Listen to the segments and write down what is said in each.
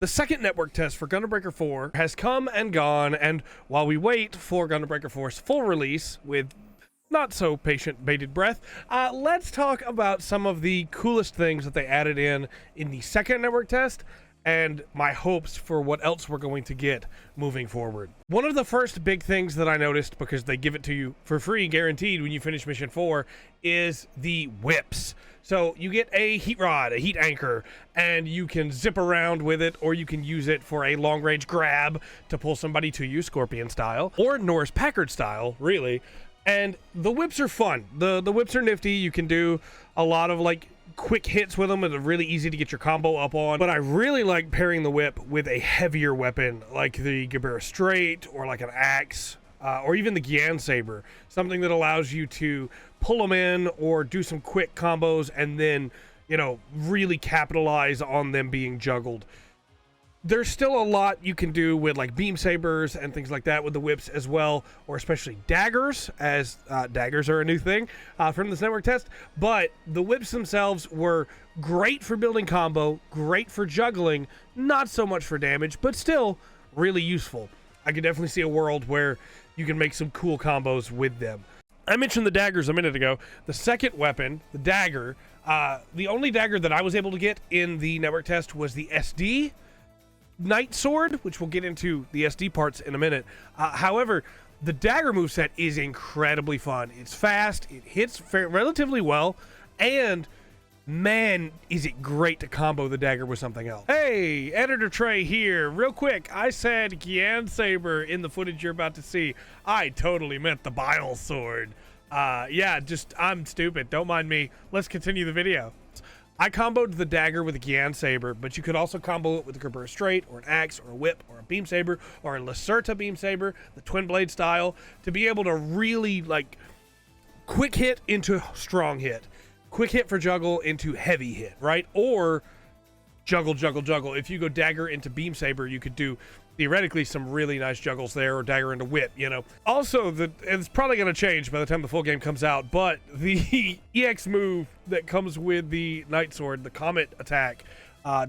The second network test for Gundam Breaker 4 has come and gone, and while we wait for Gundam Breaker 4's full release with not so patient bated breath, let's talk about some of the coolest things that they added in the second network test and my hopes for what else we're going to get moving forward. One of the first big things that I noticed, because they give it to you for free guaranteed when you finish mission 4, is the whips. So you get a heat rod, a heat anchor, and you can zip around with it, or you can use it for a long-range grab to pull somebody to you, Scorpion style, or Norris Packard style, really. And the whips are fun. The whips are nifty. You can do a lot of like quick hits with them, and they're really easy to get your combo up on. But I really like pairing the whip with a heavier weapon like the Gabera Straight, or like an axe, or even the Gyan Saber, something that allows you to pull them in or do some quick combos and then, you know, really capitalize on them being juggled. There's still a lot you can do with like beam sabers and things like that with the whips as well, or especially daggers, as daggers are a new thing from this network test. But the whips themselves were great for building combo, great for juggling, not so much for damage, but still really useful. I could definitely see a world where you can make some cool combos with them. I mentioned the daggers a minute ago. The second weapon, the dagger, the only dagger that I was able to get in the network test was the SD Knight Sword, which we'll get into the SD parts in a minute. However, the dagger moveset is incredibly fun. It's fast, it hits relatively well, and man, is it great to combo the dagger with something else. Hey, Editor Trey here. Real quick, I said Gyan Saber in the footage you're about to see. I totally meant the Bile Sword. Yeah, I'm stupid. Don't mind me. Let's continue the video. I comboed the dagger with a Gyan Saber, but you could also combo it with a Gabera Straight, or an axe, or a whip, or a beam saber, or a Lacerta beam saber, the twin blade style, to be able to really like quick hit into strong hit, quick hit for juggle into heavy hit, right? Or juggle. If you go dagger into beam saber, you could do theoretically some really nice juggles there, or dagger into whip, you know. Also, it's probably going to change by the time the full game comes out, but the EX move that comes with the Knight Sword, the Comet attack,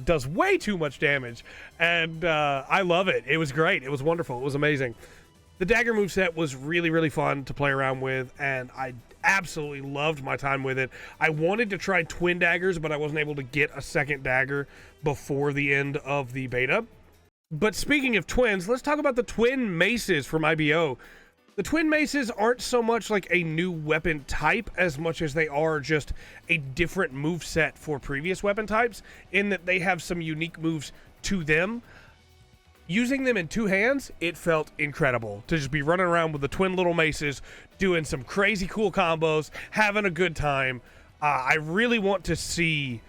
does way too much damage, and I love it. It was great. It was wonderful. It was amazing. The dagger moveset was really fun to play around with, and I absolutely loved my time with it. I wanted to try twin daggers, but I wasn't able to get a second dagger before the end of the beta. But speaking of twins, let's talk about the twin maces from IBO. The twin maces aren't so much like a new weapon type as much as they are just a different move set for previous weapon types, in that they have some unique moves to them. Using them in two hands, it felt incredible to just be running around with the twin little maces, doing some crazy cool combos, having a good time. I really want to see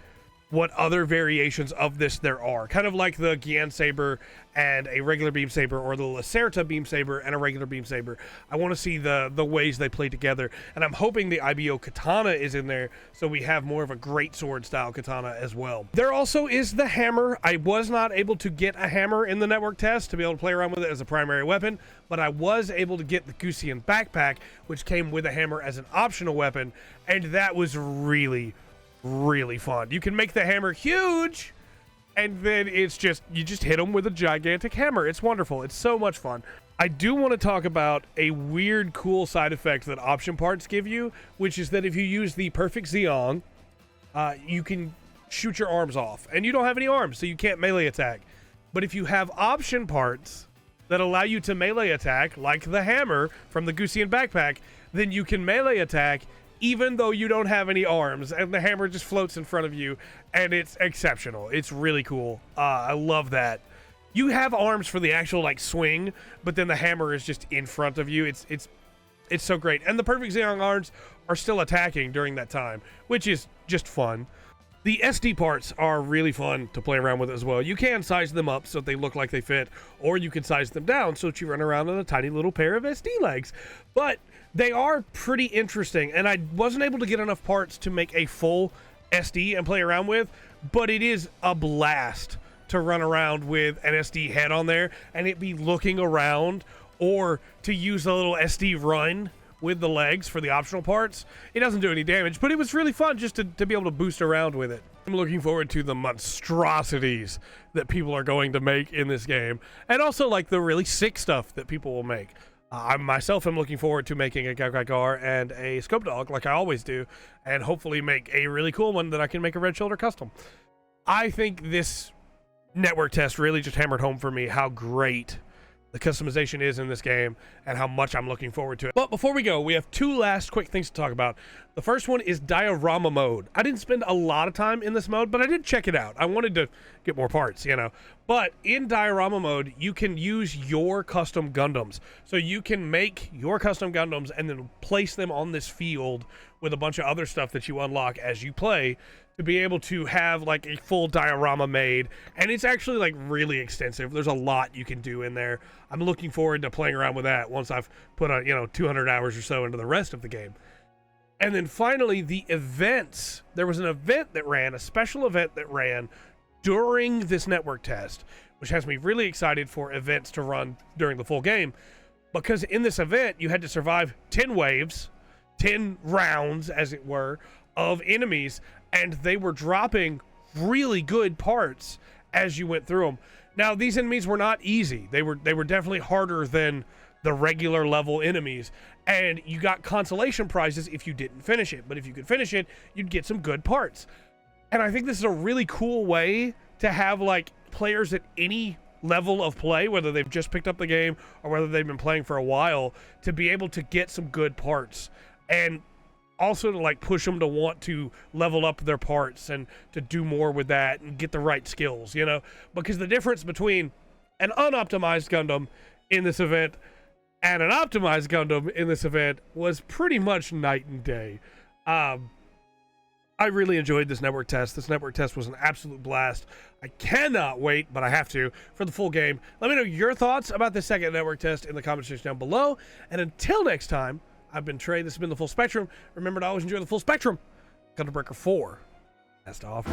what other variations of this there are. Kind of like the Gyan Saber and a regular beam saber, or the Lacerta beam saber and a regular beam saber. I want to see the ways they play together, and I'm hoping the IBO katana is in there, so we have more of a great sword style katana as well. There also is the hammer. I was not able to get a hammer in the network test to be able to play around with it as a primary weapon, but I was able to get the Gusian backpack, which came with a hammer as an optional weapon, and that was really fun. You can make the hammer huge, and then it's just, you just hit them with a gigantic hammer. It's wonderful. It's so much fun. I do want to talk about a weird, cool side effect that option parts give you, which is that if you use the Perfect Zeong, you can shoot your arms off, and you don't have any arms, so you can't melee attack. But if you have option parts that allow you to melee attack, like the hammer from the Gusian backpack, then you can melee attack even though you don't have any arms, and the hammer just floats in front of you, and it's exceptional. It's really cool. I love that. You have arms for the actual like swing, but then the hammer is just in front of you. It's so great. And the Perfect Zeong arms are still attacking during that time, which is just fun. The SD parts are really fun to play around with as well. You can size them up so that they look like they fit, or you can size them down so that you run around in a tiny little pair of SD legs. But they are pretty interesting, and I wasn't able to get enough parts to make a full SD and play around with, but it is a blast to run around with an SD head on there and it be looking around, or to use a little SD run with the legs for the optional parts. It doesn't do any damage, but it was really fun just to be able to boost around with it. I'm looking forward to the monstrosities that people are going to make in this game, and also like the really sick stuff that people will make. I myself am looking forward to making a Gaggar and a Scope Dog like I always do, and hopefully make a really cool one that I can make a Red Shoulder custom. I think this network test really just hammered home for me how great the customization is in this game and how much I'm looking forward to it. But before we go, we have two last quick things to talk about. The first one is Diorama mode. I didn't spend a lot of time in this mode, but I did check it out. I wanted to get more parts, you know. But in Diorama mode, you can use your custom Gundams. So you can make your custom Gundams and then place them on this field with a bunch of other stuff that you unlock as you play, to be able to have like a full diorama made. And it's actually like really extensive. There's a lot you can do in there. I'm looking forward to playing around with that once I've put 200 hours or so into the rest of the game. And then finally, the events. There was an event that ran, a special event that ran during this network test, which has me really excited for events to run during the full game, because in this event you had to survive 10 waves, 10 rounds as it were, of enemies, and they were dropping really good parts as you went through them. Now, these enemies were not easy. They were definitely harder than the regular level enemies, and you got consolation prizes if you didn't finish it. But if you could finish it, you'd get some good parts. And I think this is a really cool way to have like players at any level of play, whether they've just picked up the game or whether they've been playing for a while, to be able to get some good parts. And also to like push them to want to level up their parts and to do more with that and get the right skills, you know, because the difference between an unoptimized Gundam in this event and an optimized Gundam in this event was pretty much night and day. I really enjoyed this network test. This network test was an absolute blast. I cannot wait, but I have to, for the full game. Let me know your thoughts about this second network test in the comment section down below. And until next time, I've been Trey. This has been the Full Spectrum. Remember to always enjoy the full spectrum. Gundam Breaker 4 has to offer.